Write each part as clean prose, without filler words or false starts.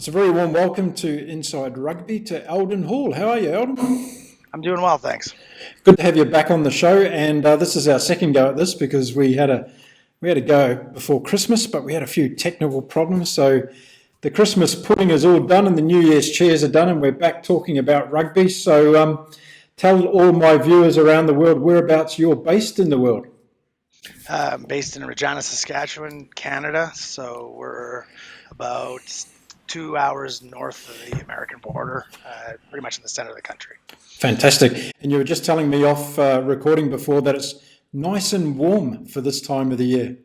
It's a very warm welcome to Inside Rugby to Eldon Hall. How are you, Eldon? I'm doing well, thanks. Good to have you back on the show, and this is our second go at this because we had a go before Christmas, but we had a few technical problems. So the Christmas pudding is all done, and the New Year's cheers are done, and we're back talking about rugby. So tell all my viewers around the world whereabouts you're based in the world. I'm based in Regina, Saskatchewan, Canada. So we're about 2 hours north of the American border, pretty much in the center of the country. Fantastic. And you were just telling me off recording before that it's nice and warm for this time of the year.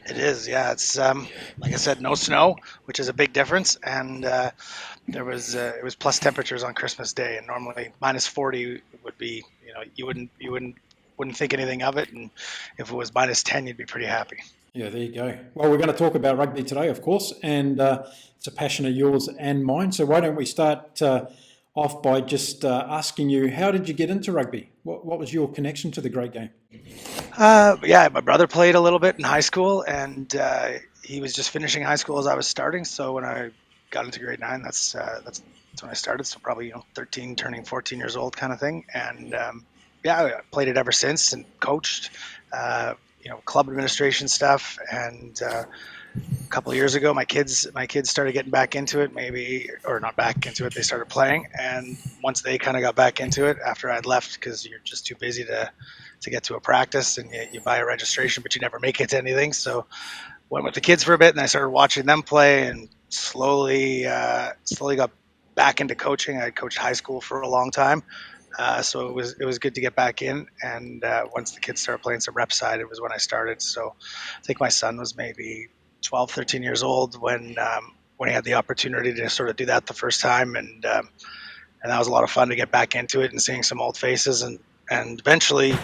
It is, yeah. It's like I said, no snow, which is a big difference, and it was plus temperatures on Christmas Day, and normally minus 40 would be, you wouldn't think anything of it, and if it was minus 10, you'd be pretty happy. Yeah, there you go. Well, we're going to talk about rugby today, of course, and it's a passion of yours and mine. So why don't we start off by just asking you, how did you get into rugby? What was your connection to the great game? Yeah, my brother played a little bit in high school, and he was just finishing high school as I was starting. So when I got into grade 9, that's when I started. So probably 13, turning 14 years old kind of thing. And yeah, I played it ever since and coached. Club administration stuff, and a couple of years ago, my kids started getting back into it, not back into it. They started playing, and once they kind of got back into it after I'd left, because you're just too busy to get to a practice, and you buy a registration, but you never make it to anything. So went with the kids for a bit, and I started watching them play, and slowly got back into coaching. I coached high school for a long time. So it was good to get back in, and once the kids started playing some rep side, it was when I started. So I think my son was maybe 12, 13 years old when he had the opportunity to sort of do that the first time, and that was a lot of fun to get back into it and seeing some old faces, and eventually,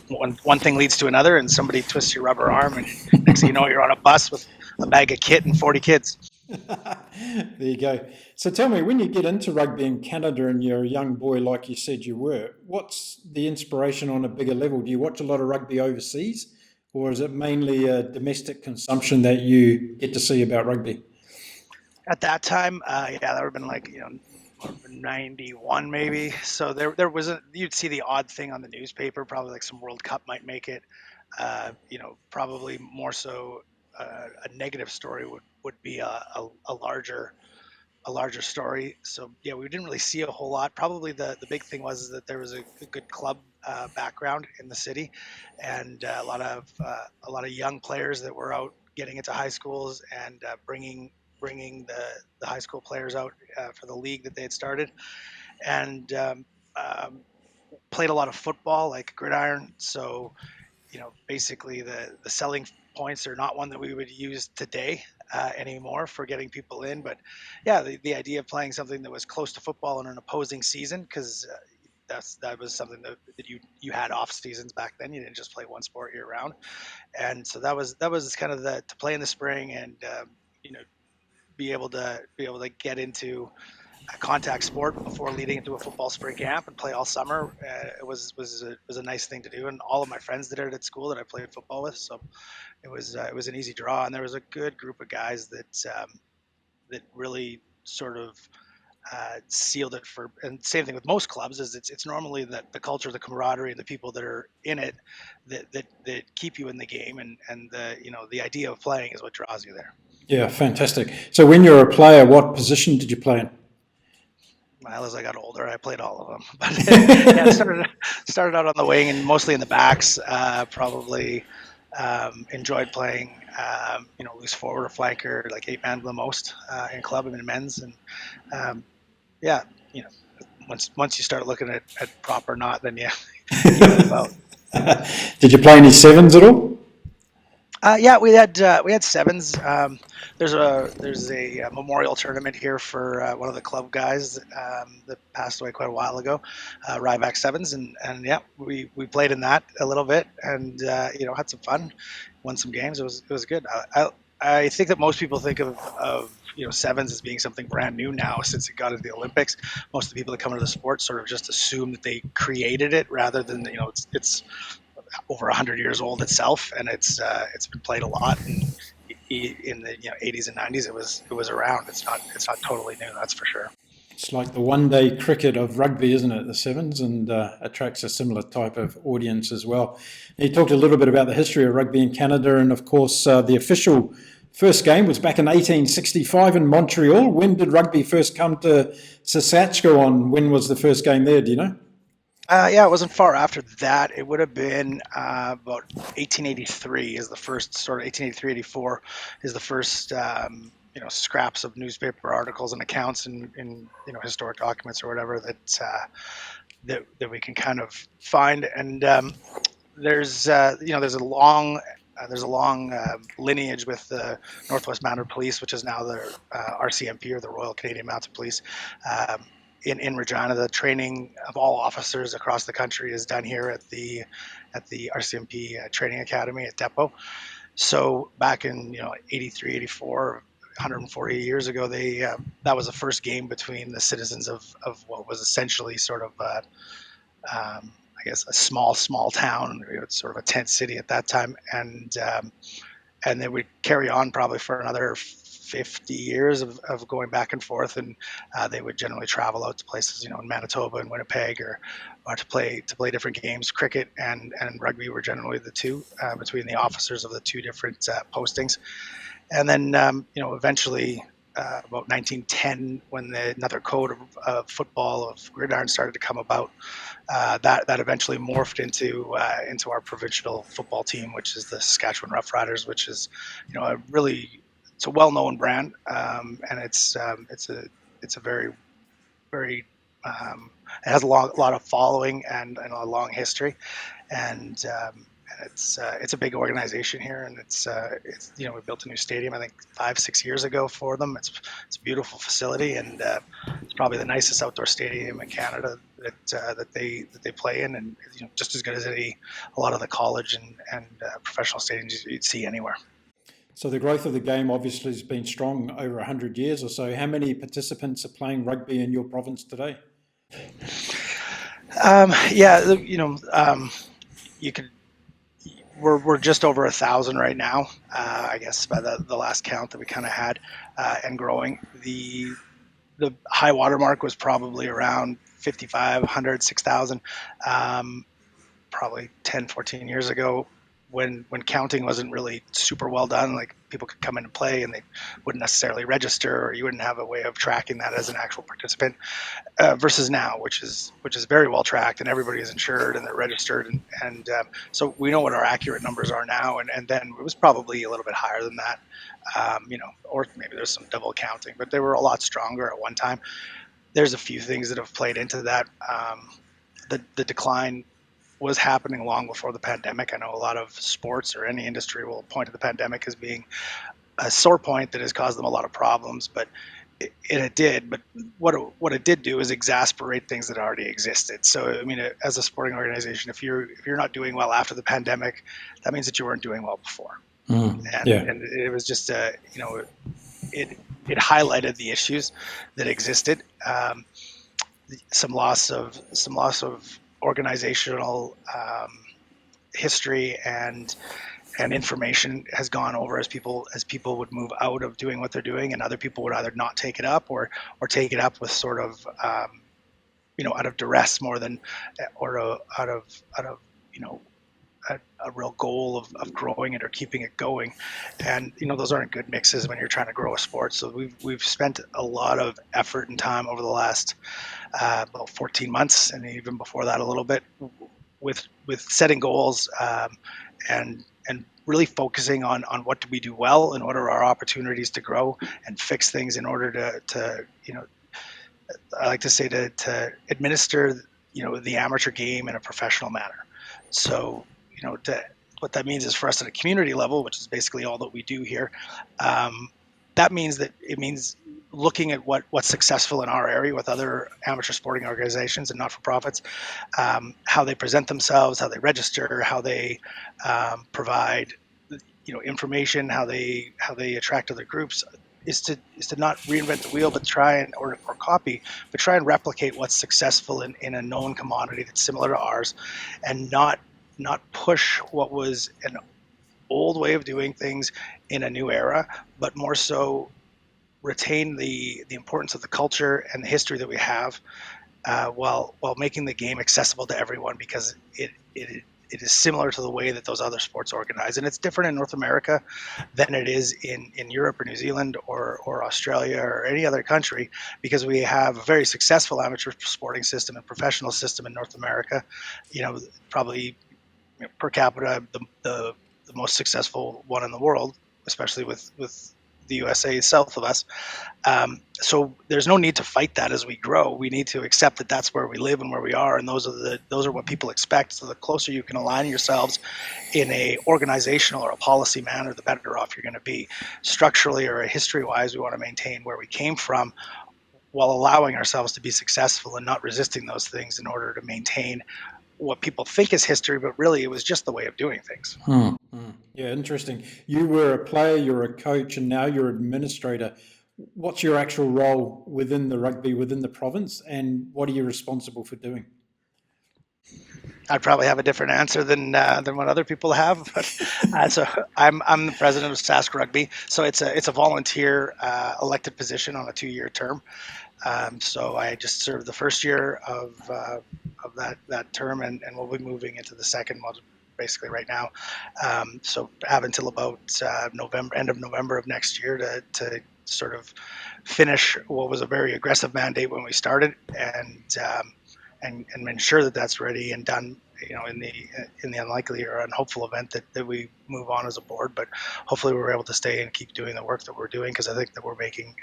one thing leads to another, and somebody twists your rubber arm, and next thing you know, you're on a bus with a bag of kit and 40 kids. There you go. So tell me, when you get into rugby in Canada and you're a young boy like you said you were, what's the inspiration on a bigger level? Do you watch a lot of rugby overseas, or is it mainly a domestic consumption that you get to see about rugby? At that time, that would have been like 91 maybe. So there was you'd see the odd thing on the newspaper, probably like some World Cup might make it. Probably more so a negative story would be a larger story. So yeah, we didn't really see a whole lot. Probably the big thing was that there was a good club background in the city, and a lot of young players that were out getting into high schools and bringing the high school players out for the league that they had started, and played a lot of football, like gridiron. So basically the selling points are not one that we would use today anymore for getting people in, but yeah, the idea of playing something that was close to football in an opposing season, because that was something that you had off seasons back then. You didn't just play one sport year round, and so that was kind of to play in the spring and be able to get into a contact sport before leading into a football spring camp and play all summer. It was a nice thing to do, and all of my friends did it at school that I played football with. So it was an easy draw, and there was a good group of guys that really sort of sealed it for. And same thing with most clubs is it's normally the culture, the camaraderie, the people that are in it that keep you in the game, and the idea of playing is what draws you there. Yeah, fantastic. So when you were a player, what position did you play in? Well, as I got older, I played all of them. But yeah, started out on the wing and mostly in the backs. Probably enjoyed playing, loose forward or flanker, like 8-man the most in club and in men's. And once you start looking at prop or not, then yeah, you move out. Did you play any sevens at all? Yeah, we had sevens. There's a memorial tournament here for one of the club guys that passed away quite a while ago, Ryback Sevens, and yeah, we played in that a little bit, and had some fun, won some games. It was good. I think that most people think of sevens as being something brand new now since it got into the Olympics. Most of the people that come into the sport sort of just assume that they created it rather than it's over 100 years old itself, and it's been played a lot. And in the 80s and 90s, it was around. It's not totally new, that's for sure. It's like the one-day cricket of rugby, isn't it? The Sevens, and attracts a similar type of audience as well. And you talked a little bit about the history of rugby in Canada, and of course, the official first game was back in 1865 in Montreal. When did rugby first come to Saskatchewan? When was the first game there? Do you know? Yeah, it wasn't far after that. It would have been about 1883 is the first sort of 1883, 84 is the first scraps of newspaper articles and accounts in historic documents or whatever that we can kind of find. And there's there's a long lineage with the Northwest Mounted Police, which is now the RCMP, or the Royal Canadian Mounted Police. In Regina, the training of all officers across the country is done here at the RCMP Training Academy at Depot. So back in 83, 84, 140 years ago, that was the first game between the citizens of what was essentially sort of I guess a small town. It's sort of a tent city at that time, and they would carry on probably for another 50 years of going back and forth, and they would generally travel out to places, in Manitoba and Winnipeg, or to play different games. Cricket and rugby were generally the two between the officers of the two different postings. And then eventually about 1910, when another code of football of gridiron started to come about, that eventually morphed into our provincial football team, which is the Saskatchewan Roughriders, which is it's a well-known brand, and it's a very very it has a lot of following and a long history, and it's a big organization here, and it's we built a new stadium, I think 5-6 years ago for them. It's a beautiful facility, and it's probably the nicest outdoor stadium in Canada that they play in, and just as good as a lot of the college and professional stadiums you'd see anywhere. So the growth of the game obviously has been strong over 100 years or so. How many participants are playing rugby in your province today? You could. We're just over 1,000 right now, I guess, by the last count that we kind of had, and growing. The high water mark was probably around 5,500, 6,000, probably 10, 14 years ago, when counting wasn't really super well done. Like, people could come in and play, and they wouldn't necessarily register, or you wouldn't have a way of tracking that as an actual participant, versus now, which is very well tracked, and everybody is insured and they're registered, and so we know what our accurate numbers are now, and then it was probably a little bit higher than that, or maybe there's some double counting, but they were a lot stronger at one time. There's a few things that have played into that. The decline was happening long before the pandemic. I know a lot of sports or any industry will point to the pandemic as being a sore point that has caused them a lot of problems, but it did. But what it did do is exasperate things that already existed. So, I mean, as a sporting organization, if you're not doing well after the pandemic, that means that you weren't doing well before. And it was just it highlighted the issues that existed. Some loss of organizational history and information has gone over as people would move out of doing what they're doing, and other people would either not take it up or take it up with sort of out of duress more than or out of a real goal of growing it or keeping it going. And those aren't good mixes when you're trying to grow a sport. So we've spent a lot of effort and time over the last about 14 months, and even before that a little bit, with setting goals, and really focusing on what do we do well, and what are our opportunities to grow and fix things in order to I like to say to administer the amateur game in a professional manner. So what that means is, for us at a community level, which is basically all that we do here, that means looking at what's successful in our area with other amateur sporting organizations and not-for-profits, how they present themselves, how they register, how they provide information, how they attract other groups, is to not reinvent the wheel, but try and or copy, but try and replicate what's successful in a known commodity that's similar to ours, and not push what was an old way of doing things in a new era, but more so retain the importance of the culture and the history that we have, while making the game accessible to everyone, because it is similar to the way that those other sports organize, and it's different in North America than it is in Europe or New Zealand or Australia or any other country, because we have a very successful amateur sporting system and professional system in North America. Probably per capita the most successful one in the world, especially with the USA south of us. So there's no need to fight that as we grow. We need to accept that that's where we live and where we are, and those are what people expect. So the closer you can align yourselves in a organizational or a policy manner, the better off you're going to be. Structurally or history-wise, we want to maintain where we came from, while allowing ourselves to be successful and not resisting those things in order to maintain what people think is history, but really it was just the way of doing things. Yeah, interesting. You were a player, you're a coach, and now you're an administrator. What's your actual role within the rugby, within the province, and what are you responsible for doing? I'd probably have a different answer than what other people have. But so I'm the president of SASK Rugby. So it's a volunteer elected position on a 2-year term. So I just served the first year of that term, and we'll be moving into the second one basically right now. So have until about end of November of next year to sort of finish what was a very aggressive mandate when we started, and ensure that that's ready and done. In the unlikely or unhopeful event that we move on as a board, but hopefully we're able to stay and keep doing the work that we're doing, because I think that we're making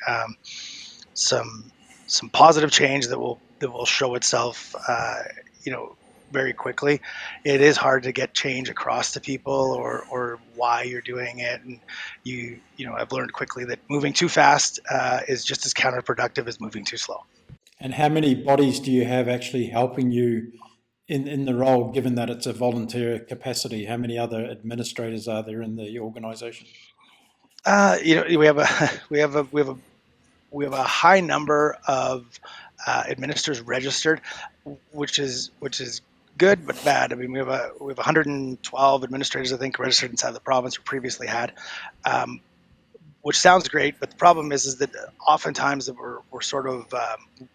some positive change that will show itself very quickly. It is hard to get change across to people or why you're doing it, and I've learned quickly that moving too fast is just as counterproductive as moving too slow. And how many bodies do you have actually helping you in the role, given that it's a volunteer capacity? How many other administrators are there in the organisation? We have a high number of administrators registered, which is good but bad. I mean, we have 112 administrators, I think, registered inside the province, we previously had, which sounds great, but the problem is that oftentimes that we're sort of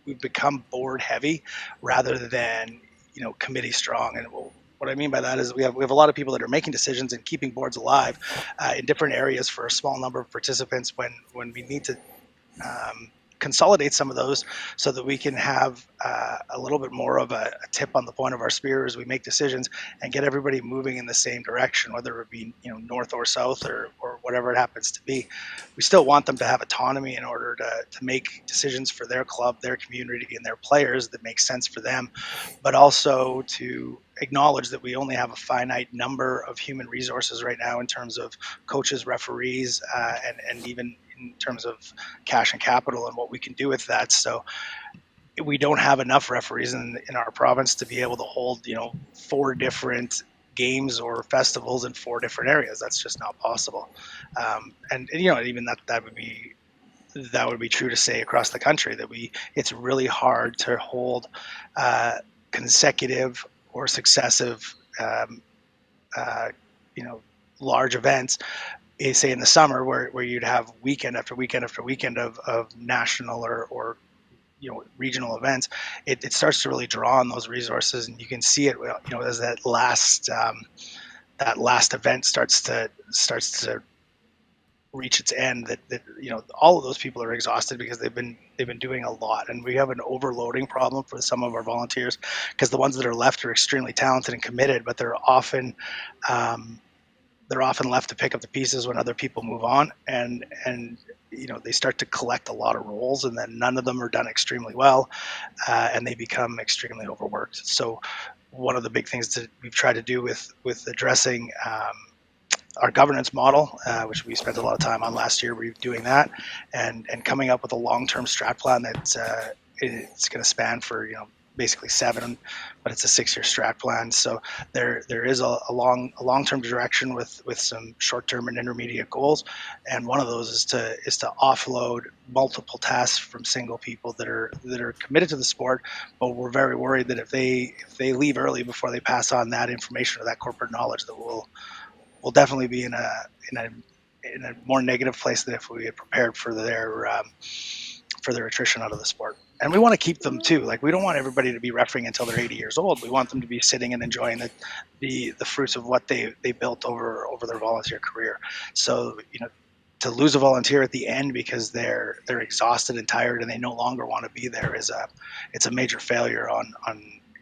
we've become board heavy rather than committee strong. And what I mean by that is we have a lot of people that are making decisions and keeping boards alive in different areas for a small number of participants, when we need to consolidate some of those so that we can have a little bit more of a tip on the point of our spear as we make decisions and get everybody moving in the same direction, whether it be north or south or whatever it happens to be. We still want them to have autonomy in order to make decisions for their club, their community, and their players that make sense for them, but also to acknowledge that we only have a finite number of human resources right now in terms of coaches, referees, and even in terms of cash and capital and what we can do with that. So we don't have enough referees in our province to be able to hold 4 different games or festivals in 4 different areas. That's just not possible. And even that would be true to say across the country, that it's really hard to hold consecutive or successive large events, say in the summer, where you'd have weekend after weekend after weekend of national or regional events. It starts to really draw on those resources, and you can see it as that last event starts to reach its end, that all of those people are exhausted because they've been doing a lot, and we have an overloading problem for some of our volunteers, because the ones that are left are extremely talented and committed, but they're often left to pick up the pieces when other people move on, and they start to collect a lot of roles, and then none of them are done extremely well, and they become extremely overworked. So one of the big things that we've tried to do with addressing our governance model, which we spent a lot of time on last year, redoing that, and coming up with a long-term strat plan that it's going to span for basically 7, but it's a 6-year strat plan. So there is a long-term direction with some short-term and intermediate goals, and one of those is to offload multiple tasks from single people that are committed to the sport, but we're very worried that if they leave early before they pass on that information or that corporate knowledge, that we'll we'll definitely be in a more negative place than if we had prepared for their attrition out of the sport. And we want to keep them too. Like, we don't want everybody to be refereeing until they're 80 years old. We want them to be sitting and enjoying the fruits of what they built over their volunteer career. So, to lose a volunteer at the end because they're exhausted and tired and they no longer want to be there it's a major failure on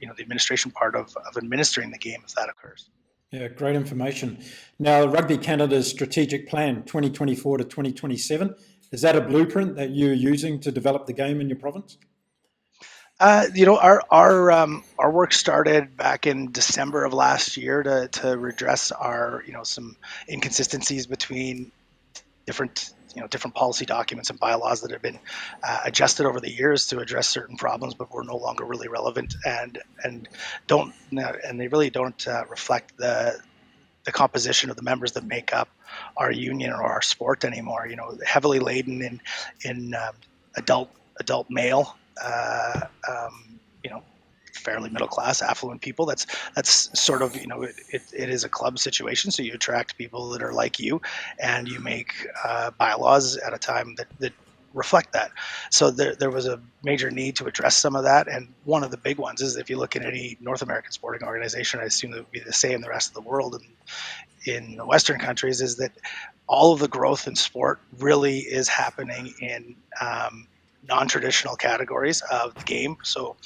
the administration part of administering the game if that occurs. Yeah, great information. Now, Rugby Canada's strategic plan, 2024 to 2027, is that a blueprint that you're using to develop the game in your province? Our work started back in December of last year to redress our some inconsistencies between different policy documents and bylaws that have been adjusted over the years to address certain problems, but were no longer really relevant and they really don't reflect the composition of the members that make up our union or our sport anymore. Heavily laden in adult male, fairly middle class, affluent people. That's sort of it is a club situation. So you attract people that are like you, and you make bylaws at a time that reflect that. So there was a major need to address some of that, and one of the big ones is if you look at any North American sporting organization, I assume it would be the same in the rest of the world and in the Western countries, is that all of the growth in sport really is happening in non-traditional categories of the game. So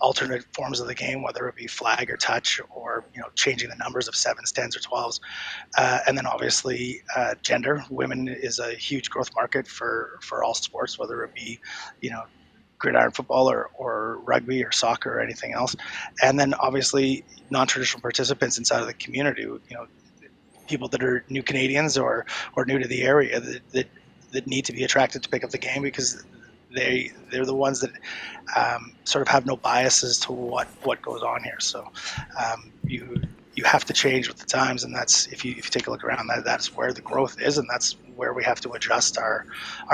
alternate forms of the game, whether it be flag or touch, or changing the numbers of 7s, 10s, or 12s, and then obviously gender. Women is a huge growth market for all sports, whether it be gridiron football or rugby or soccer or anything else. And then obviously non-traditional participants inside of the community. People that are new Canadians or new to the area that need to be attracted to pick up the game because they're the ones that sort of have no bias as to what goes on here. So you have to change with the times, and that's if you take a look around, that's where the growth is, and that's where we have to adjust our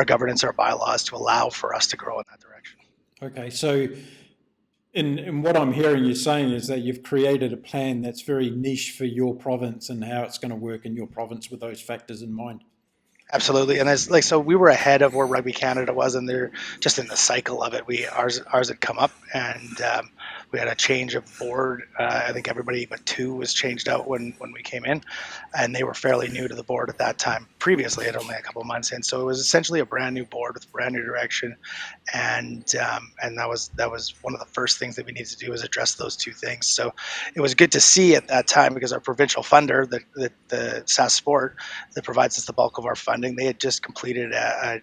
governance, our bylaws to allow for us to grow in that direction. Okay, so in what I'm hearing you saying is that you've created a plan that's very niche for your province and how it's going to work in your province with those factors in mind. Absolutely, and so we were ahead of where Rugby Canada was, and they're just in the cycle of it. Ours had come up, and we had a change of board. I think everybody but two was changed out when we came in, and they were fairly new to the board at that time. Previously, had only a couple of months in, so it was essentially a brand new board with brand new direction, and that was one of the first things that we needed to do was address those two things. So it was good to see at that time because our provincial funder, the SASK Sport, that provides us the bulk of our funding, they had just completed a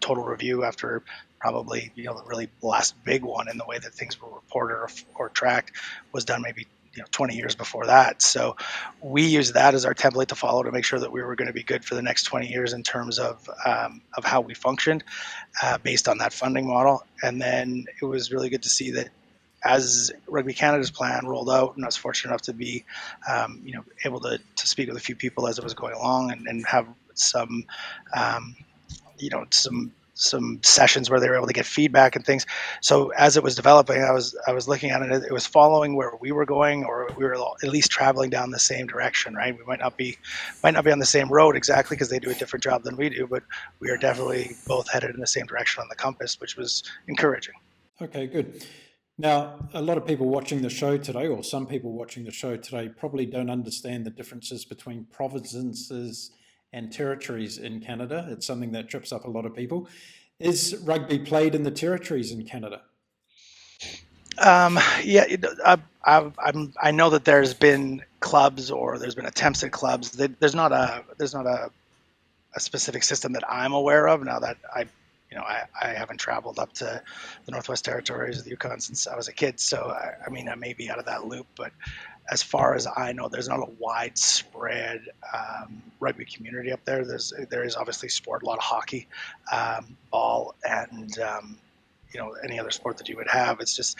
total review after probably the really last big one in the way that things were reported or tracked was done maybe 20 years before that. So we used that as our template to follow to make sure that we were going to be good for the next 20 years in terms of how we functioned based on that funding model. And then it was really good to see that as Rugby Canada's plan rolled out, and I was fortunate enough to be, able to speak with a few people as it was going along and have some, some sessions where they were able to get feedback and things. So as it was developing, I was looking at it. It was following where we were going, or we were at least traveling down the same direction, right? We might not be on the same road exactly because they do a different job than we do, but we are definitely both headed in the same direction on the compass, which was encouraging. Okay, good. Now, a lot of people watching the show today, or some people watching the show today, probably don't understand the differences between provinces and territories in Canada. It's something that trips up a lot of people. Is rugby played in the territories in Canada? I know that there's been clubs or there's been attempts at clubs. There's not a specific system that I'm aware of. Now that I haven't traveled up to the Northwest Territories or the Yukon since I was a kid, so I may be out of that loop. But as far as I know, there's not a widespread rugby community up there. There is obviously sport, a lot of hockey, ball, and any other sport that you would have. It's just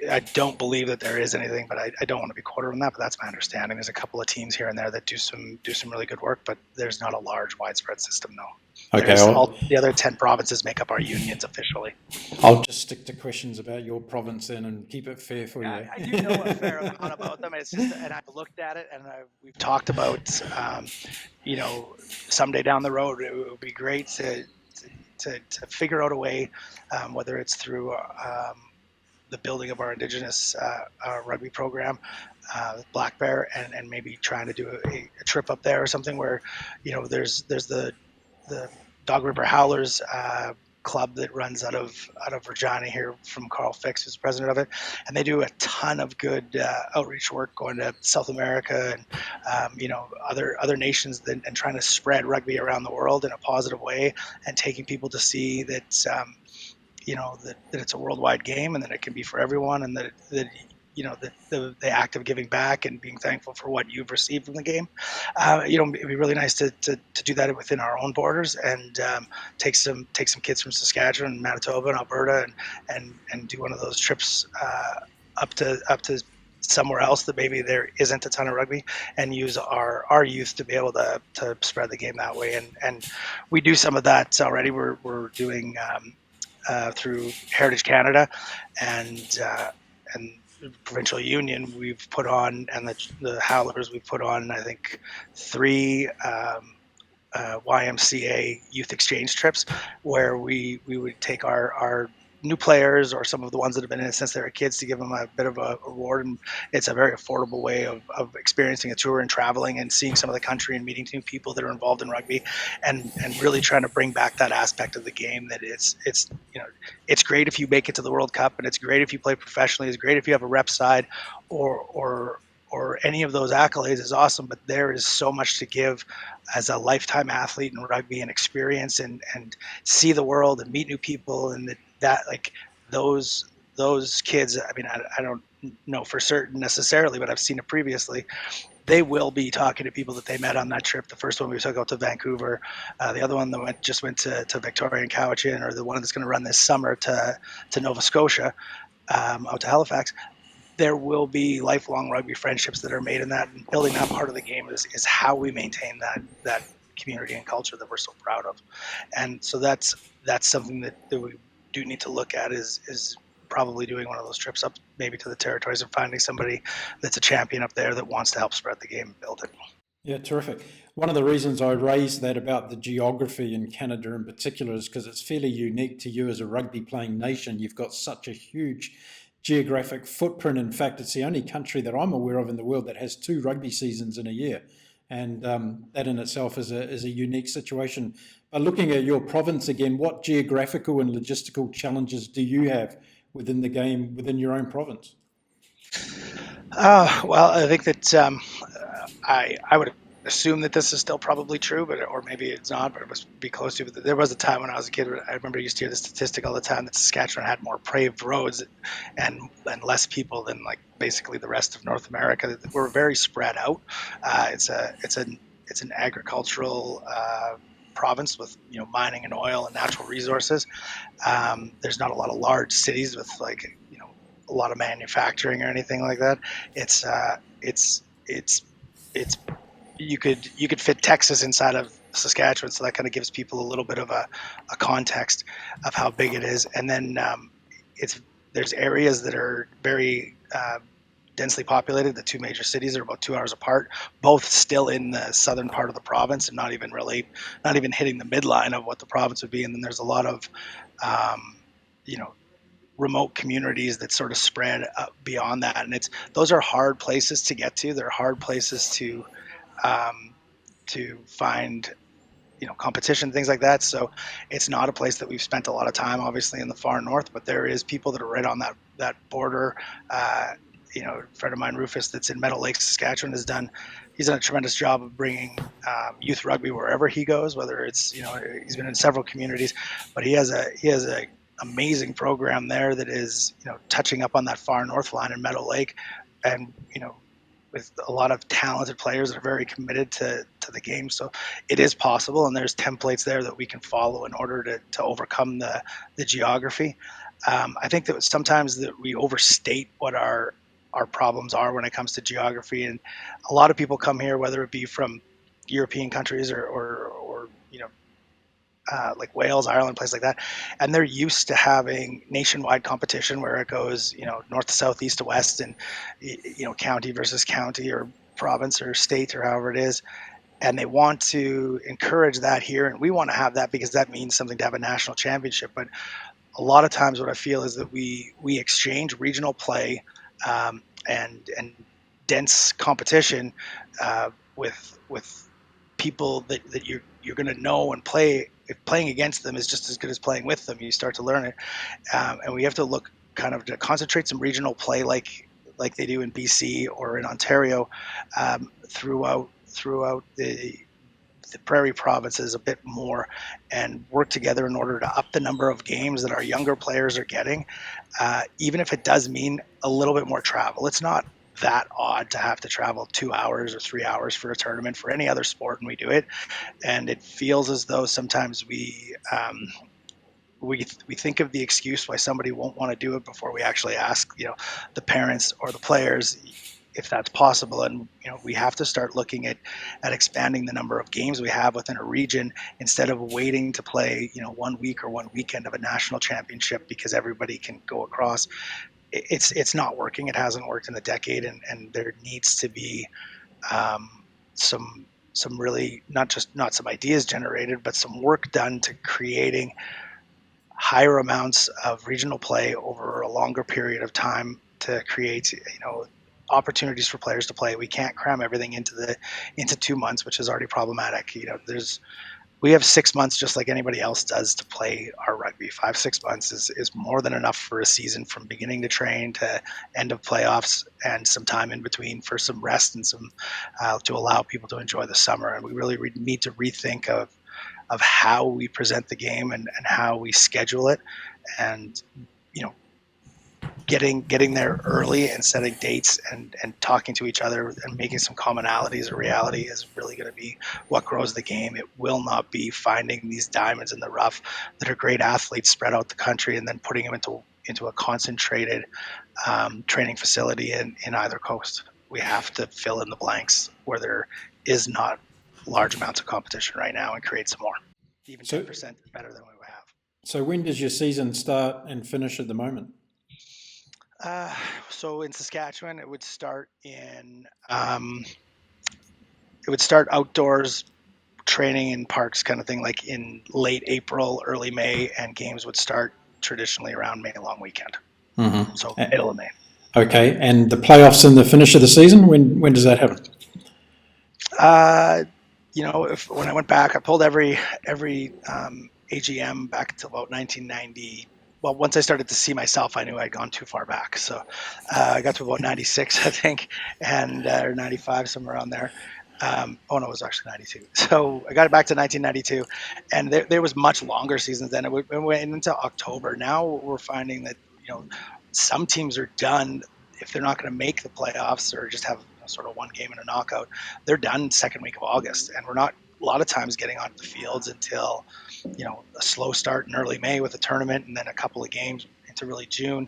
I don't believe that there is anything, but I don't want to be quoted on that. But that's my understanding. There's a couple of teams here and there that do some really good work, but there's not a large widespread system, no. Okay, All the other 10 provinces make up our unions officially. I'll just stick to questions about your province then and keep it fair for Yeah, you. I do know a fair amount about them. It's just, and I've looked at it, and we've talked about, you know, someday down the road, it would be great to figure out a way, whether it's through the building of our Indigenous rugby program, Black Bear, and maybe trying to do a trip up there or something where, you know, there's the Dog River Howlers club that runs out of Regina here from Carl Fix, who's the president of it, and they do a ton of good outreach work going to South America and you know, other nations and trying to spread rugby around the world in a positive way and taking people to see that you know that it's a worldwide game and that it can be for everyone and that you know the act of giving back and being thankful for what you've received from the game. You know, it'd be really nice to do that within our own borders and take some kids from Saskatchewan, Manitoba, and Alberta and do one of those trips up to somewhere else that maybe there isn't a ton of rugby and use our youth to be able to spread the game that way. And we do some of that already. We're doing through Heritage Canada and provincial union. We've put on, and the Howlers, we've put on, I think, 3 YMCA youth exchange trips where we would take our new players or some of the ones that have been in it since they were kids to give them a bit of a reward. And it's a very affordable way of experiencing a tour and traveling and seeing some of the country and meeting new people that are involved in rugby and really trying to bring back that aspect of the game that it's you know, it's great if you make it to the World Cup and it's great if you play professionally. It's great if you have a rep side or any of those accolades is awesome, but there is so much to give as a lifetime athlete in rugby and experience and see the world and meet new people and that like those kids. I mean, I don't know for certain necessarily, but I've seen it previously. They will be talking to people that they met on that trip. The first one we took out to Vancouver, the other one that just went to Victoria and Cowichan, or the one that's going to run this summer to Nova Scotia, out to Halifax. There will be lifelong rugby friendships that are made in that, and building that part of the game is how we maintain that community and culture that we're so proud of. And so that's something that we do need to look at is probably doing one of those trips up maybe to the territories and finding somebody that's a champion up there that wants to help spread the game and build it. Yeah, terrific. One of the reasons I raised that about the geography in Canada in particular is because it's fairly unique to you as a rugby playing nation. You've got such a huge geographic footprint. In fact, it's the only country that I'm aware of in the world that has 2 rugby seasons in a year. And that in itself is a unique situation. But looking at your province again, what geographical and logistical challenges do you have within the game, within your own province? Well, I think that I would assume that this is still probably true, but or maybe it's not, but it must be close to. But there was a time when I was a kid. I remember I used to hear the statistic all the time that Saskatchewan had more paved roads and less people than like basically the rest of North America. We're very spread out. It's an agricultural province with, you know, mining and oil and natural resources. There's not a lot of large cities with, like, you know, a lot of manufacturing or anything like that. It's it's you could fit Texas inside of Saskatchewan, so that kind of gives people a little bit of a context of how big it is. And then it's there's areas that are very densely populated. The 2 major cities are about 2 hours apart, both still in the southern part of the province and not even hitting the midline of what the province would be. And then there's a lot of you know, remote communities that sort of spread beyond that, and those are hard places to get to. They're hard places to find, you know, competition, things like that. So it's not a place that we've spent a lot of time, obviously, in the far north, but there is people that are right on that border. You know, a friend of mine, Rufus, that's in Meadow Lake, Saskatchewan, he's done a tremendous job of bringing youth rugby wherever he goes, whether it's, you know, he's been in several communities, but he has a amazing program there that is, you know, touching up on that far north line in Meadow Lake, and, you know, with a lot of talented players that are very committed to the game. So it is possible, and there's templates there that we can follow in order to overcome the geography. I think that sometimes that we overstate what our problems are when it comes to geography, and a lot of people come here, whether it be from European countries or you know, like Wales, Ireland, places like that, and they're used to having nationwide competition where it goes, north to south, east to west, and county versus county or province or state or however it is. And they want to encourage that here, and we want to have that because that means something to have a national championship. But a lot of times, what I feel is that we exchange regional play and dense competition with people that you're going to know and play. If playing against them is just as good as playing with them, you start to learn it, and we have to look kind of to concentrate some regional play like they do in BC or in Ontario throughout the prairie provinces a bit more, and work together in order to up the number of games that our younger players are getting, even if it does mean a little bit more travel. It's not that odd to have to travel 2 hours or 3 hours for a tournament for any other sport, and we do it. And it feels as though sometimes we think of the excuse why somebody won't want to do it before we actually ask, the parents or the players if that's possible. And we have to start looking at expanding the number of games we have within a region instead of waiting to play 1 week or 1 weekend of a national championship because everybody can go across. It's not working. It hasn't worked in a decade, and there needs to be some really not some ideas generated, but some work done to creating higher amounts of regional play over a longer period of time to create opportunities for players to play. We can't cram everything into 2 months, which is already problematic. We have 6 months just like anybody else does to play our rugby. 5-6 months is more than enough for a season, from beginning to train to end of playoffs, and some time in between for some rest and some to allow people to enjoy the summer. And we really need to rethink of how we present the game and how we schedule it, and getting there early and setting dates and talking to each other and making some commonalities a reality is really going to be what grows the game. It will not be finding these diamonds in the rough that are great athletes spread out the country and then putting them into a concentrated training facility in either coast. We have to fill in the blanks where there is not large amounts of competition right now and create some more. Even 10% is better than we would have. So when does your season start and finish at the moment? So in Saskatchewan, it would start outdoors training in parks kind of thing, like in late April, early May, and games would start traditionally around May long weekend. Mm-hmm. So middle of May. Okay, and the playoffs and the finish of the season, when does that happen? When I went back, I pulled every AGM back to about 1990. Well, once I started to see myself, I knew I'd gone too far back. So I got to about 96, I think, and or 95, somewhere around there. It was actually 92. So I got it back to 1992, and there was much longer seasons then. It went into October. Now we're finding that some teams are done if they're not going to make the playoffs or just have sort of one game and a knockout. They're done second week of August, and we're not a lot of times getting onto the fields until a slow start in early May with a tournament, and then a couple of games into really June.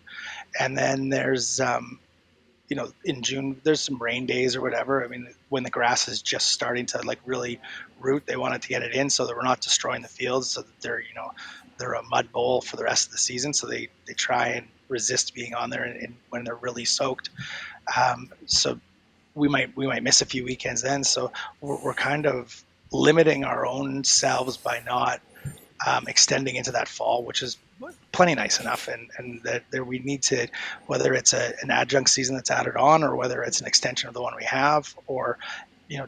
And then there's in June there's some rain days or whatever. I mean, when the grass is just starting to like really root, they wanted to get it in so that we're not destroying the fields, so that they're a mud bowl for the rest of the season. So they try and resist being on there and when they're really soaked. So we might miss a few weekends then. So we're kind of limiting our own selves by not extending into that fall, which is plenty nice enough, and that there we need to, whether it's an adjunct season that's added on or whether it's an extension of the one we have, or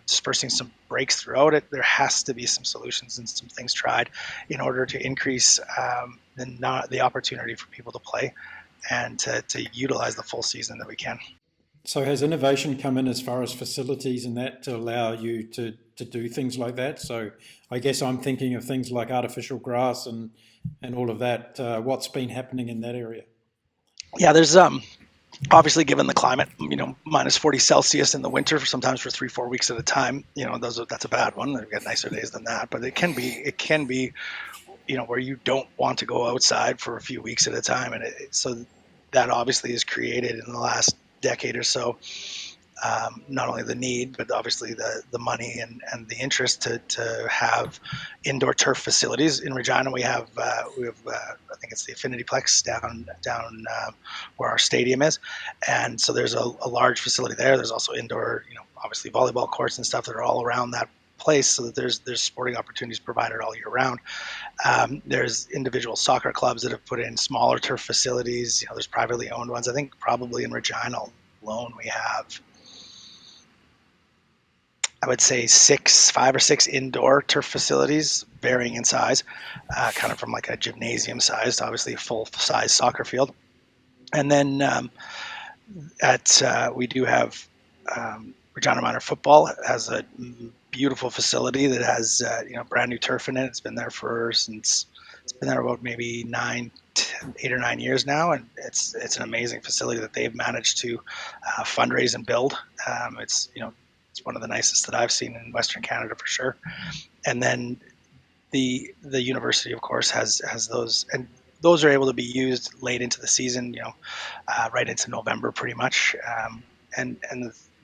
dispersing some breaks throughout it, there has to be some solutions and some things tried in order to increase the opportunity for people to play and to utilize the full season that we can. So has innovation come in as far as facilities and that to allow you to do things like that? So I guess I'm thinking of things like artificial grass and all of that. What's been happening in that area? Yeah, there's obviously, given the climate, minus 40 Celsius in the winter, sometimes for 3-4 weeks at a time, that's a bad one. We've got nicer days than that, but it can be, where you don't want to go outside for a few weeks at a time, and so that obviously is created in the last decade or so not only the need, but obviously the money and the interest to have indoor turf facilities. In Regina, we have I think it's the Affinity Plex down where our stadium is, and so there's a large facility there. There's also indoor, obviously volleyball courts and stuff that are all around that place, so that there's sporting opportunities provided all year round. There's individual soccer clubs that have put in smaller turf facilities. There's privately owned ones. I think probably in Regina alone we have, I would say 5 or 6 indoor turf facilities, varying in size, kind of from like a gymnasium size to obviously a full size soccer field. And then we do have Regina Minor Football has a beautiful facility that has brand new turf in it. It's been there about maybe 8 or 9 years now, and it's an amazing facility that they've managed to fundraise and build. It's one of the nicest that I've seen in Western Canada for sure. And then the university, of course, has those, and those are able to be used late into the season, right into November pretty much. And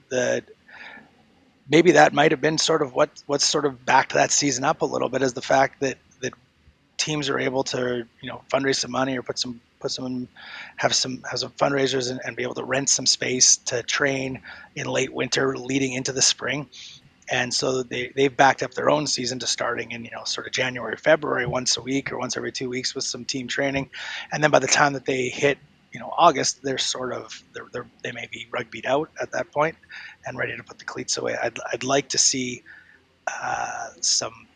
the maybe that might have been sort of what's sort of backed that season up a little bit, is the fact that teams are able to fundraise some money or have some fundraisers and be able to rent some space to train in late winter leading into the spring. And so they've backed up their own season to starting in sort of January, February, once a week or once every 2 weeks with some team training. And then by the time that they hit August, they're they may be rugbyed out at that point and ready to put the cleats away. I'd like to see some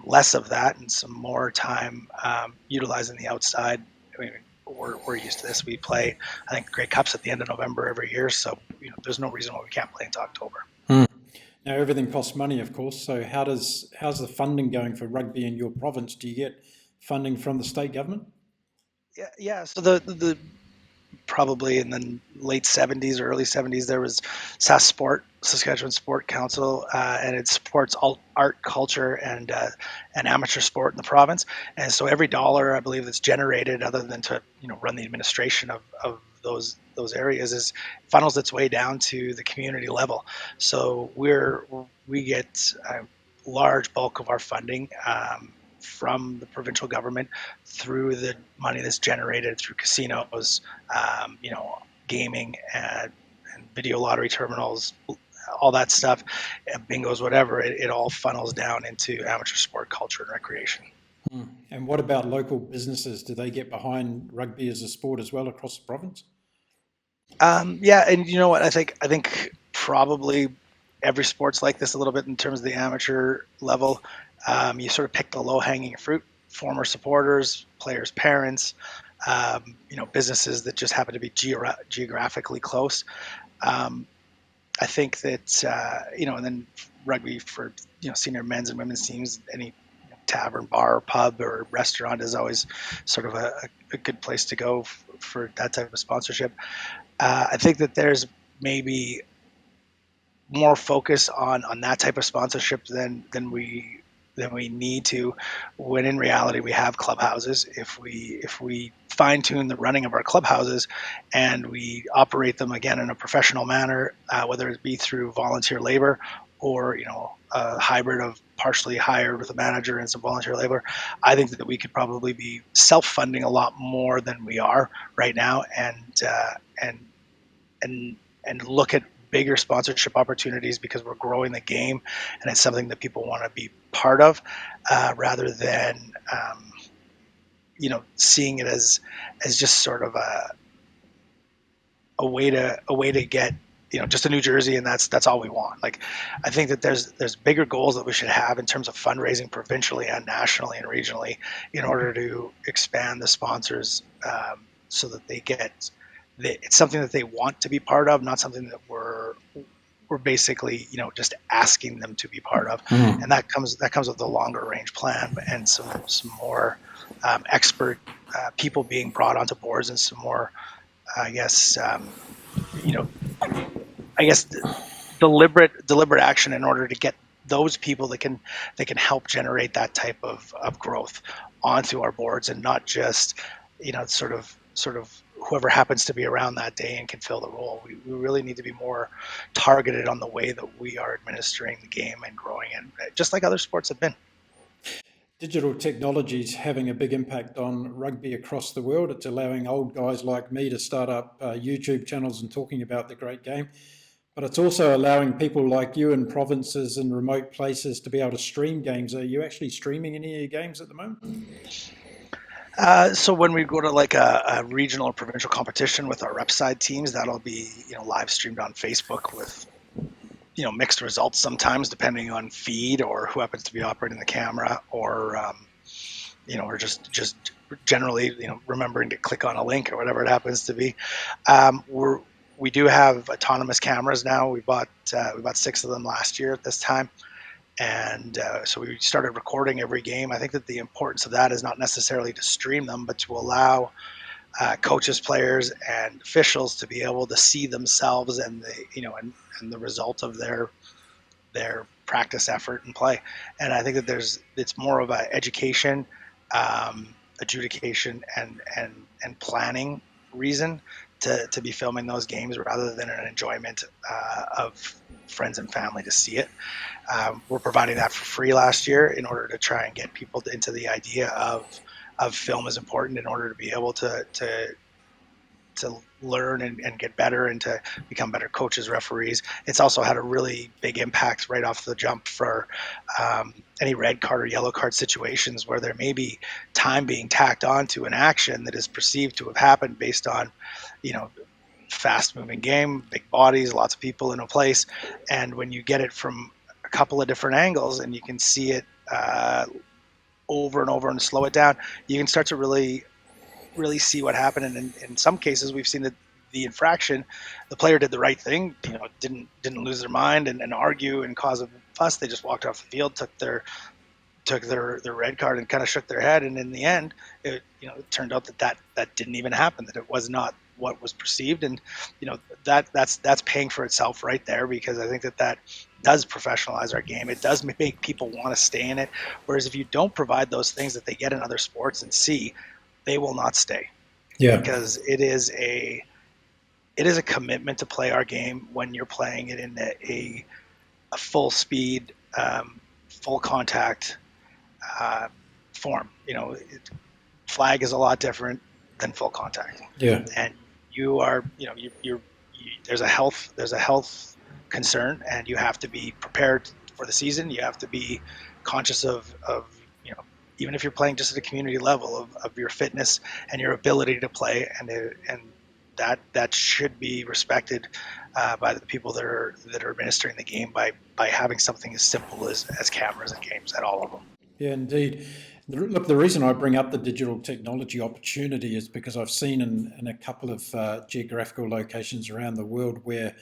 less of that and some more time utilizing the outside. I mean, we're used to this. We play, I think, Grey Cups at the end of November every year, so there's no reason why we can't play into October. Now everything costs money, of course. So how's the funding going for rugby in your province? Do you get funding from the state government? Yeah. So the probably in the late 70s or early 70s, there was Saskatchewan Sport Council, and it supports art, culture, and amateur sport in the province. And so every dollar, I believe, that's generated, other than to run the administration of those areas, is funnels its way down to the community level. So we get a large bulk of our funding from the provincial government through the money that's generated through casinos, gaming and video lottery terminals, all that stuff, bingos, whatever. It all funnels down into amateur sport, culture, and recreation. And what about local businesses? Do they get behind rugby as a sport as well across the province? Yeah, and you know what? I think probably every sport's like this a little bit in terms of the amateur level. You sort of pick the low-hanging fruit: former supporters, players' parents, businesses that just happen to be geographically close. I think that and then rugby for senior men's and women's teams, any tavern, bar, pub, or restaurant is always sort of a good place to go for that type of sponsorship. I think that there's maybe more focus on that type of sponsorship than we need to, when in reality we have clubhouses. If we fine tune the running of our clubhouses and we operate them again in a professional manner, whether it be through volunteer labor or a hybrid of partially hired with a manager and some volunteer labor, I think that we could probably be self-funding a lot more than we are right now, and look at bigger sponsorship opportunities, because we're growing the game and it's something that people want to be part of, rather than seeing it as just sort of a way to get just a New Jersey, and that's all we want. Like, I think that there's bigger goals that we should have in terms of fundraising provincially and nationally and regionally, in order to expand the sponsors, so that they get it's something that they want to be part of, not something that we're basically just asking them to be part of. And that comes with a longer range plan and some more expert people being brought onto boards, and some more deliberate action in order to get those people that can help generate that type of growth onto our boards, and not just sort of whoever happens to be around that day and can fill the role. We really need to be more targeted on the way that we are administering the game and growing it, just like other sports have been. Digital technology is having a big impact on rugby across the world. It's allowing old guys like me to start up YouTube channels and talking about the great game. But it's also allowing people like you in provinces and remote places to be able to stream games. Are you actually streaming any of your games at the moment? So when we go to like a regional or provincial competition with our rep side teams, that'll be live streamed on Facebook with mixed results sometimes depending on feed or who happens to be operating the camera, or or just generally remembering to click on a link or whatever it happens to be. We do have autonomous cameras now. We bought 6 of them last year at this time. And so we started recording every game. I think that the importance of that is not necessarily to stream them, but to allow coaches, players, and officials to be able to see themselves and and the result of their practice effort and play. And I think that it's more of a education, adjudication, and planning reason to be filming those games rather than an enjoyment of friends and family to see it. We're providing that for free last year in order to try and get people into the idea of film is important in order to be able to learn and get better and to become better coaches, referees. It's also had a really big impact right off the jump for any red card or yellow card situations where there may be time being tacked onto an action that is perceived to have happened based on, fast moving game, big bodies, lots of people in a place. And when you get it from a couple of different angles and you can see it over and over and slow it down, you can start to really see what happened. And in some cases, we've seen that the infraction, the player did the right thing, didn't lose their mind and argue and cause a fuss. They just walked off the field, took their red card and kind of shook their head. And in the end, it turned out that didn't even happen, that it was not what was perceived. And that's paying for itself right there, because I think that does professionalize our game. It does make people want to stay in it. Whereas if you don't provide those things that they get in other sports and see, they will not stay. Yeah. Because it is a commitment to play our game when you're playing it in a full speed, full contact form. Flag is a lot different than full contact. Yeah. And you are, there's a health concern, and you have to be prepared for the season. You have to be conscious of even if you're playing just at a community level of your fitness and your ability to play, and that should be respected by the people that are administering the game by having something as simple as cameras and games at all of them. Yeah, indeed. Look, the reason I bring up the digital technology opportunity is because I've seen in a couple of geographical locations around the world where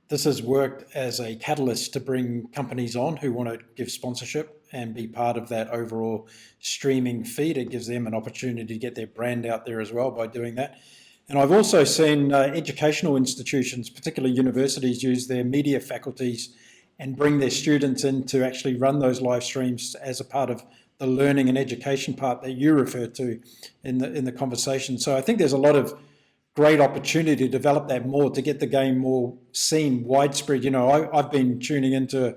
this has worked as a catalyst to bring companies on who want to give sponsorship and be part of that overall streaming feed. It gives them an opportunity to get their brand out there as well by doing that. And I've also seen educational institutions, particularly universities, use their media faculties and bring their students in to actually run those live streams as a part of the learning and education part that you referred to in the conversation. So I think there's a lot of great opportunity to develop that more, to get the game more seen, widespread. I've been tuning into a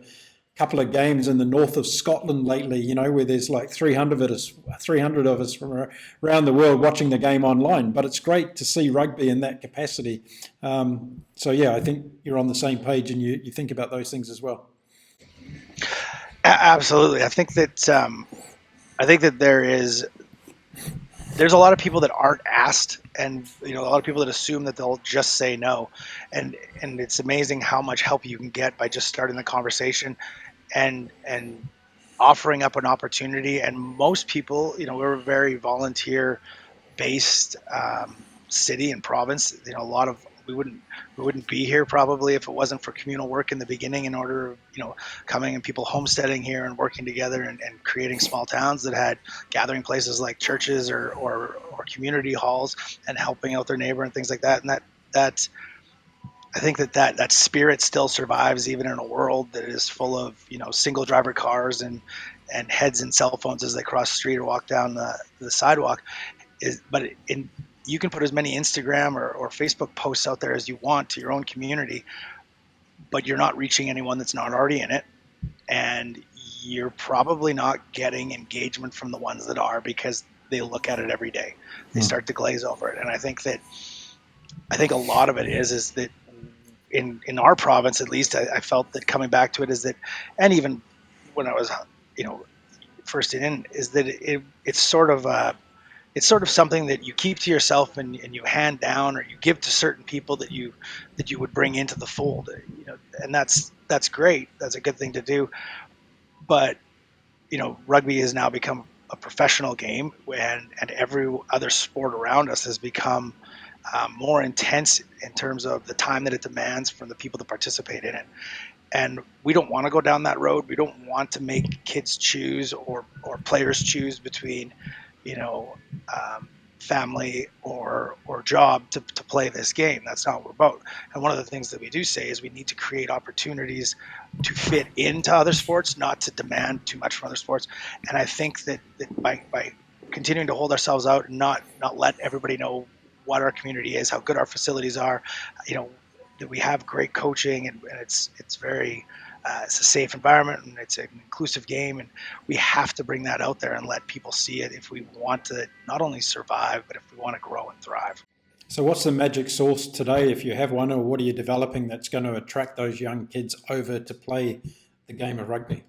couple of games in the north of Scotland lately, where there's like 300 of us from around the world watching the game online. But it's great to see rugby in that capacity. So yeah, I think you're on the same page and you think about those things as well. Absolutely. I think that there's a lot of people that aren't asked, and a lot of people that assume that they'll just say no, and it's amazing how much help you can get by just starting the conversation and offering up an opportunity. And most people, we're a very volunteer based city and province. A lot of we wouldn't be here probably if it wasn't for communal work in the beginning, in order coming and people homesteading here and working together and creating small towns that had gathering places like churches or community halls and helping out their neighbor and things like that. And that I think that spirit still survives even in a world that is full of single driver cars and heads and cell phones as they cross the street or walk down the sidewalk. But you can put as many Instagram or Facebook posts out there as you want to your own community, but you're not reaching anyone that's not already in it. And you're probably not getting engagement from the ones that are, because they look at it every day. They start to glaze over it. And I think a lot of it is that in our province, at least, I felt that coming back to it is that, and even when I was, first in, is that it's sort of something that you keep to yourself, and you hand down, or you give to certain people that you would bring into the fold, and that's great. That's a good thing to do. But rugby has now become a professional game, and every other sport around us has become more intense in terms of the time that it demands from the people that participate in it. And we don't want to go down that road. We don't want to make kids choose, or players choose between, family or job to play this game. That's not what we're about. And one of the things that we do say is we need to create opportunities to fit into other sports, not to demand too much from other sports. And I think that by continuing to hold ourselves out and not let everybody know what our community is, how good our facilities are, that we have great coaching, and it's very it's a safe environment, and it's an inclusive game, and we have to bring that out there and let people see it if we want to not only survive, but if we want to grow and thrive. So what's the magic sauce today, if you have one, or what are you developing that's going to attract those young kids over to play the game of rugby?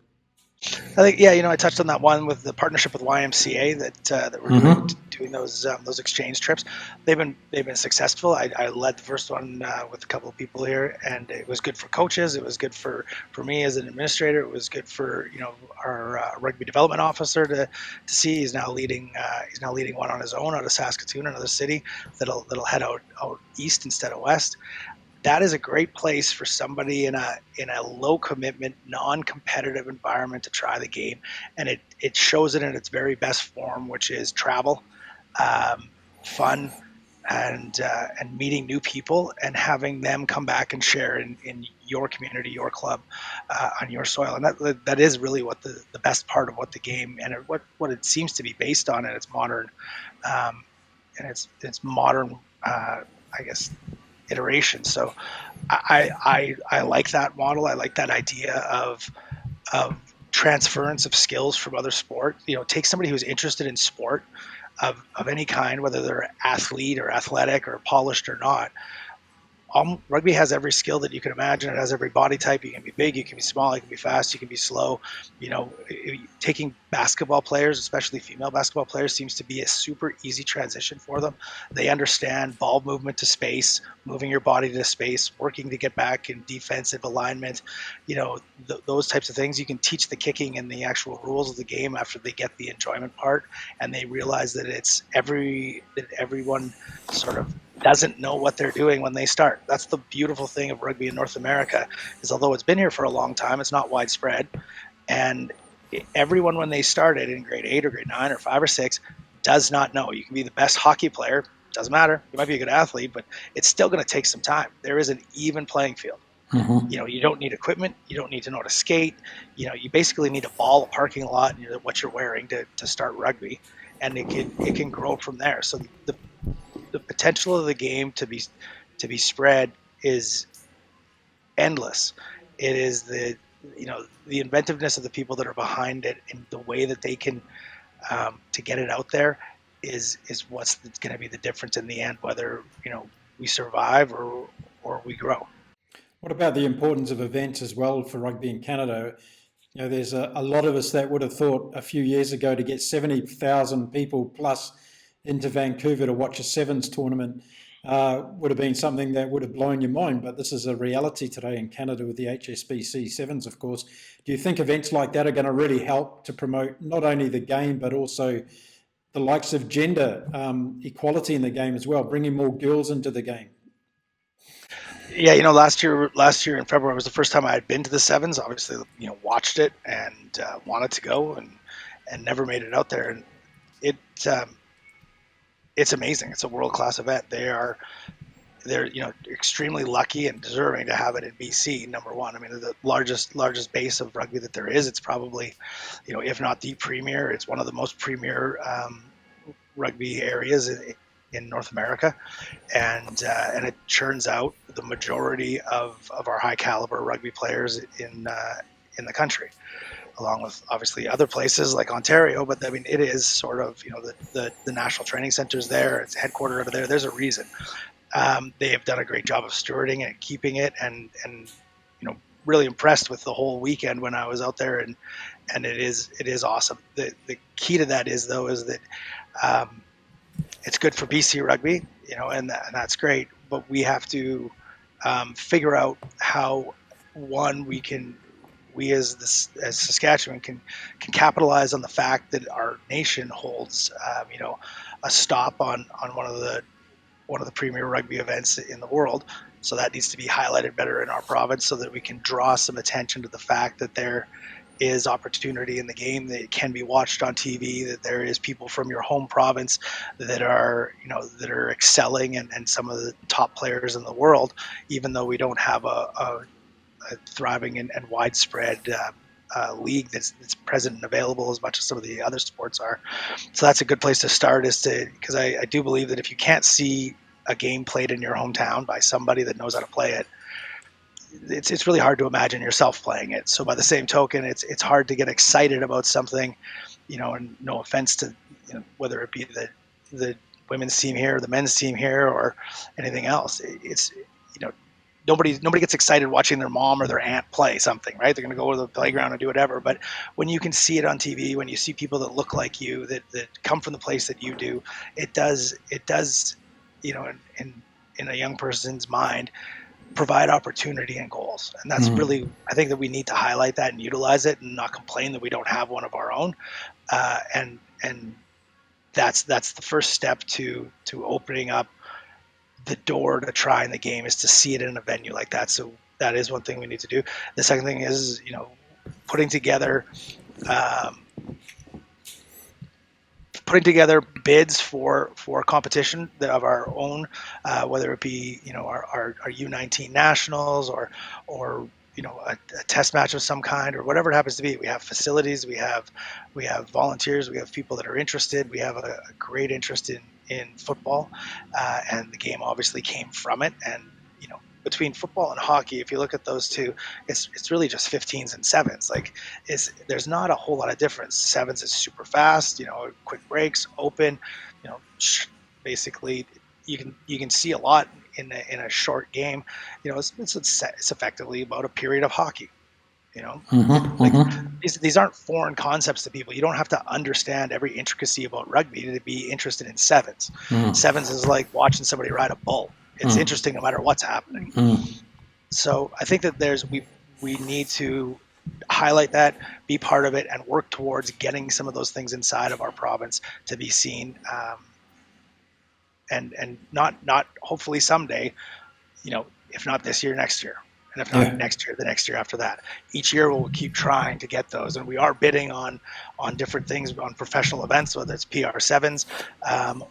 I think, I touched on that one with the partnership with YMCA that we're doing those exchange trips. They've been successful. I led the first one with a couple of people here, and it was good for coaches. It was good for me as an administrator. It was good for our rugby development officer to see. He's now leading one on his own out of Saskatoon, another city that'll head out east instead of west. That is a great place for somebody in a low commitment, non-competitive environment to try the game, and it shows it in its very best form, which is travel, fun, and meeting new people, and having them come back and share in your community, your club, on your soil. And that is really what the best part of what the game and what it seems to be based on in its modern I guess, iteration. So I like that model. I like that idea of transference of skills from other sports. Take somebody who's interested in sport of any kind, whether they're athlete or athletic or polished or not. Rugby has every skill that you can imagine. It has every body type. You can be big, you can be small, you can be fast, you can be slow. Taking basketball players, especially female basketball players, seems to be a super easy transition for them. They understand ball movement to space, moving your body to space, working to get back in defensive alignment. Those types of things. You can teach the kicking and the actual rules of the game after they get the enjoyment part, and they realize that that everyone sort of doesn't know what they're doing when they start. That's the beautiful thing of rugby in North America, is although it's been here for a long time, it's not widespread. And everyone, when they started in grade 8 or grade 9 or 5 or 6, does not know. You can be the best hockey player, doesn't matter. You might be a good athlete, but it's still going to take some time. There is an even playing field. You don't need equipment. You don't need to know how to skate. You basically need a ball, a parking lot, and what you're wearing to start rugby, and it can grow from there. So the potential of the game to be spread is endless. It is the inventiveness of the people that are behind it, and the way that they can to get it out there is what's going to be the difference in the end, whether we survive or we grow. What about the importance of events as well for rugby in Canada? There's a lot of us that would have thought a few years ago to get 70,000 people plus into Vancouver to watch a Sevens tournament would have been something that would have blown your mind. But this is a reality today in Canada with the HSBC Sevens, of course. Do you think events like that are going to really help to promote not only the game, but also the likes of gender equality in the game as well, bringing more girls into the game? Yeah, last year in February was the first time I had been to the Sevens. Obviously, watched it and wanted to go and never made it out there. And it's amazing. It's a world-class event. They're extremely lucky and deserving to have it in BC. Number one, I mean, the largest base of rugby that there is. It's probably, if not the premier, it's one of the most premier rugby areas in North America, and it churns out the majority of our high caliber rugby players in the country, along with obviously other places like Ontario. But I mean, it is sort of, you know, the national training centers there. It's headquartered out of there. There's a reason. They have done a great job of stewarding and keeping it, and you know, really impressed with the whole weekend when I was out there, and it is awesome. The key to that is that it's good for BC rugby, you know, and that's great. But we have to figure out how we as Saskatchewan can capitalize on the fact that our nation holds, you know, a stop on one of the premier rugby events in the world. So that needs to be highlighted better in our province, so that we can draw some attention to the fact that there is opportunity in the game, that it can be watched on TV, that there is people from your home province that are, you know, that are excelling, and some of the top players in the world, even though we don't have a thriving and widespread league that's present and available as much as some of the other sports are. So that's a good place to start, because I do believe that if you can't see a game played in your hometown by somebody that knows how to play it, it's really hard to imagine yourself playing it. So by the same token, it's hard to get excited about something, you know, and no offense to, you know, whether it be the women's team here, or the men's team here, or anything else. It's, you know, nobody gets excited watching their mom or their aunt play something, right? They're going to go to the playground and do whatever. But when you can see it on TV, when you see people that look like you, that come from the place that you do, it does, you know, in a young person's mind, provide opportunity and goals. And that's really, I think that we need to highlight that and utilize it, and not complain that we don't have one of our own. And that's the first step to opening up the door to trying the game, is to see it in a venue like that. So that is one thing we need to do. The second thing is, you know, putting together bids for competition of our own, whether it be, you know, our U19 nationals, or you know, a test match of some kind, or whatever it happens to be. We have facilities, we have volunteers, we have people that are interested. We have a great interest in football, and the game obviously came from it. And, you know, between football and hockey, if you look at those two, it's really just 15s and sevens. Like, there's not a whole lot of difference. Sevens is super fast, you know, quick breaks, open, you know, basically you can see a lot in a short game. You know, it's effectively about a period of hockey. You know, like, these aren't foreign concepts to people. You don't have to understand every intricacy about rugby to be interested in sevens. Sevens is like watching somebody ride a bull. It's interesting no matter what's happening. So I think that we need to highlight that, be part of it, and work towards getting some of those things inside of our province to be seen, and not hopefully someday, you know, if not this year, next year. And if not next year, the next year after that. Each year we'll keep trying to get those, and we are bidding on different things, on professional events, whether it's PR Sevens,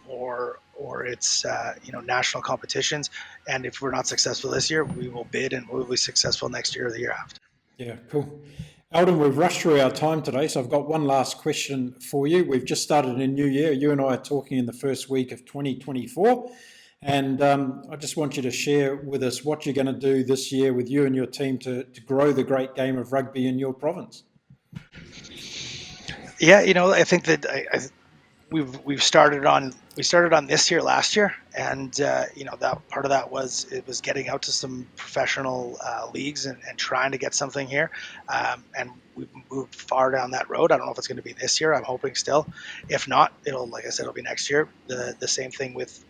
or it's you know, national competitions. And if we're not successful this year, we will bid, and we'll be successful next year or the year after. Yeah, cool. Eldon, we've rushed through our time today, so I've got one last question for you. We've just started a new year. You and I are talking in the first week of 2024. And I just want you to share with us what you're going to do this year with you and your team to grow the great game of rugby in your province. Yeah, you know, I think that we started on this year last year, and you know, that part of that was getting out to some professional leagues and trying to get something here, and we've moved far down that road. I don't know if it's going to be this year. I'm hoping still. If not, like I said, it'll be next year. The same thing with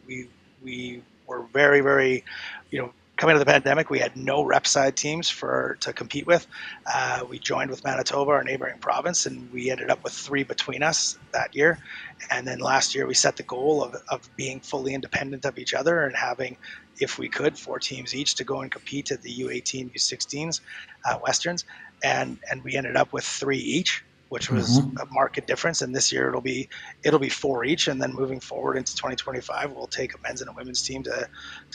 we were very, very, you know, coming out of the pandemic, we had no rep side teams to compete with. We joined with Manitoba, our neighboring province, and we ended up with 3 between us that year. And then last year we set the goal of being fully independent of each other, and having, if we could, 4 teams each to go and compete at the U18, U16s, Westerns. And we ended up with 3 each, which was a marked difference. And this year it'll be 4 each. And then moving forward into 2025, we'll take a men's and a women's team to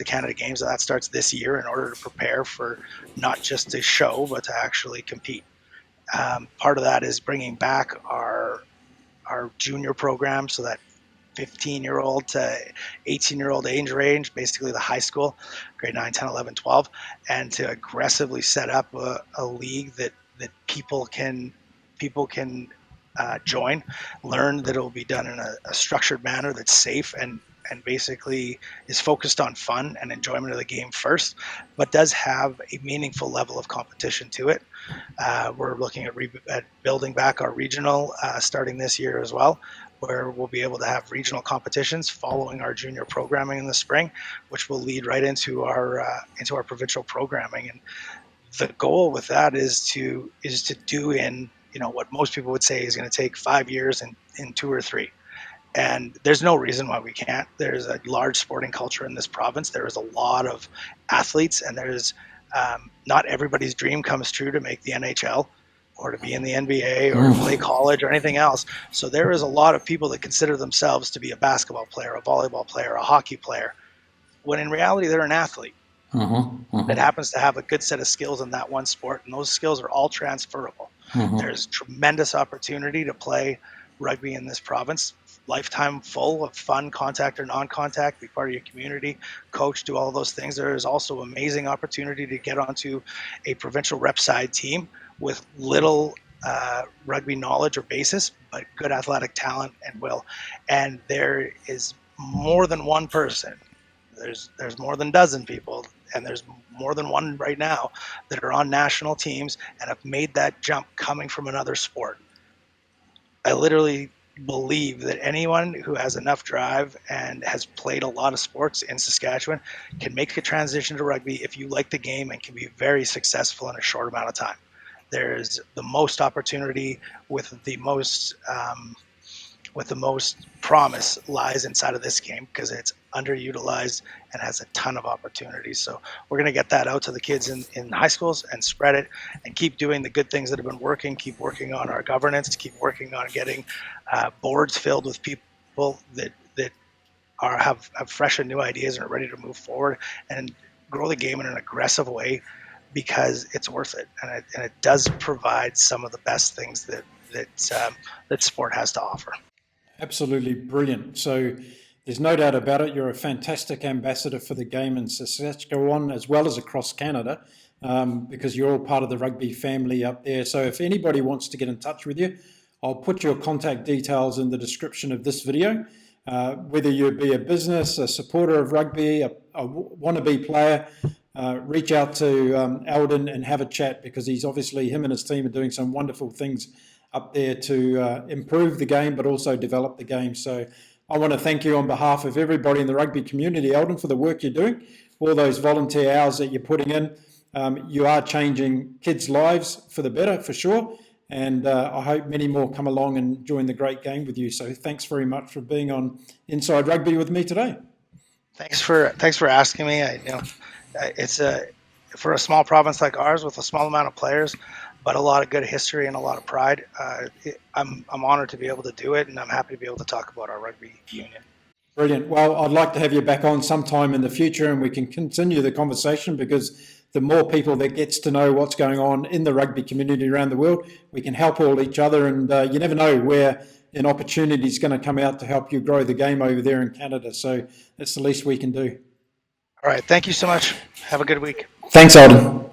Canada Games. So that starts this year, in order to prepare for not just to show, but to actually compete. Part of that is bringing back our junior program, so that 15-year-old to 18-year-old age range, basically the high school, grade 9, 10, 11, 12, and to aggressively set up a league that people can join, learn that it will be done in a structured manner that's safe and basically is focused on fun and enjoyment of the game first, but does have a meaningful level of competition to it. We're looking at building back our regional starting this year as well, where we'll be able to have regional competitions following our junior programming in the spring, which will lead right into our provincial programming. And the goal with that is to do in what most people would say is going to take 5 years in 2 or 3. And there's no reason why we can't. There's a large sporting culture in this province. There is a lot of athletes, and there's not everybody's dream comes true to make the NHL or to be in the NBA or to play college or anything else. So there is a lot of people that consider themselves to be a basketball player, a volleyball player, a hockey player, when in reality they're an athlete that happens to have a good set of skills in that one sport, and those skills are all transferable. There's tremendous opportunity to play rugby in this province, lifetime full of fun, contact or non-contact, be part of your community, coach, do all of those things. There is also amazing opportunity to get onto a provincial rep side team with little rugby knowledge or basis, but good athletic talent and will. And there is more than one person. There's more than a dozen people, and there's more than one right now that are on national teams and have made that jump coming from another sport. I literally believe that anyone who has enough drive and has played a lot of sports in Saskatchewan can make a transition to rugby if you like the game and can be very successful in a short amount of time. There's the most opportunity with the most promise lies inside of this game because it's underutilized and has a ton of opportunities. So we're going to get that out to the kids in high schools and spread it and keep doing the good things that have been working, keep working on our governance, keep working on getting boards filled with people that have fresh and new ideas and are ready to move forward and grow the game in an aggressive way because it's worth it. And it does provide some of the best things that sport has to offer. Absolutely brilliant. So there's no doubt about it. You're a fantastic ambassador for the game in Saskatchewan as well as across Canada because you're all part of the rugby family up there. So if anybody wants to get in touch with you, I'll put your contact details in the description of this video. Whether you be a business, a supporter of rugby, a wannabe player, reach out to Eldon and have a chat because him and his team are doing some wonderful things up there to improve the game, but also develop the game. So I want to thank you on behalf of everybody in the rugby community, Eldon, for the work you're doing, all those volunteer hours that you're putting in. You are changing kids' lives for the better, for sure. And I hope many more come along and join the great game with you. So thanks very much for being on Inside Rugby with me today. Thanks for asking me. It's for a small province like ours with a small amount of players, but a lot of good history and a lot of pride. I'm honored to be able to do it, and I'm happy to be able to talk about our rugby union. Brilliant. Well, I'd like to have you back on sometime in the future, and we can continue the conversation because the more people that gets to know what's going on in the rugby community around the world, we can help all each other, and you never know where an opportunity is going to come out to help you grow the game over there in Canada. So that's the least we can do. All right. Thank you so much. Have a good week. Thanks, Eldon.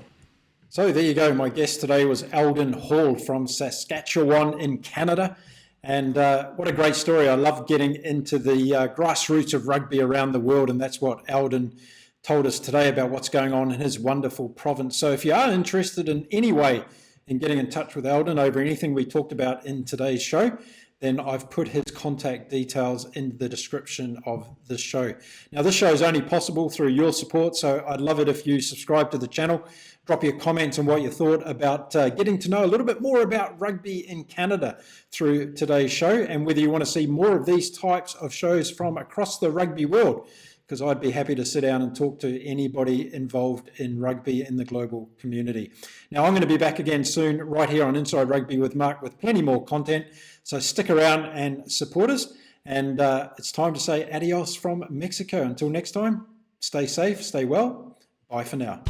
So there you go. My guest today was Eldon Hall from Saskatchewan in Canada. And what a great story. I love getting into the grassroots of rugby around the world. And that's what Eldon told us today about what's going on in his wonderful province. So if you are interested in any way in getting in touch with Eldon over anything we talked about in today's show, then I've put his contact details in the description of this show. Now, this show is only possible through your support, so I'd love it if you subscribe to the channel, drop your comments on what you thought about getting to know a little bit more about rugby in Canada through today's show, and whether you want to see more of these types of shows from across the rugby world, because I'd be happy to sit down and talk to anybody involved in rugby in the global community. Now, I'm going to be back again soon right here on Inside Rugby with Mark with plenty more content. So stick around and support us. And it's time to say adios from Mexico. Until next time, stay safe, stay well. Bye for now.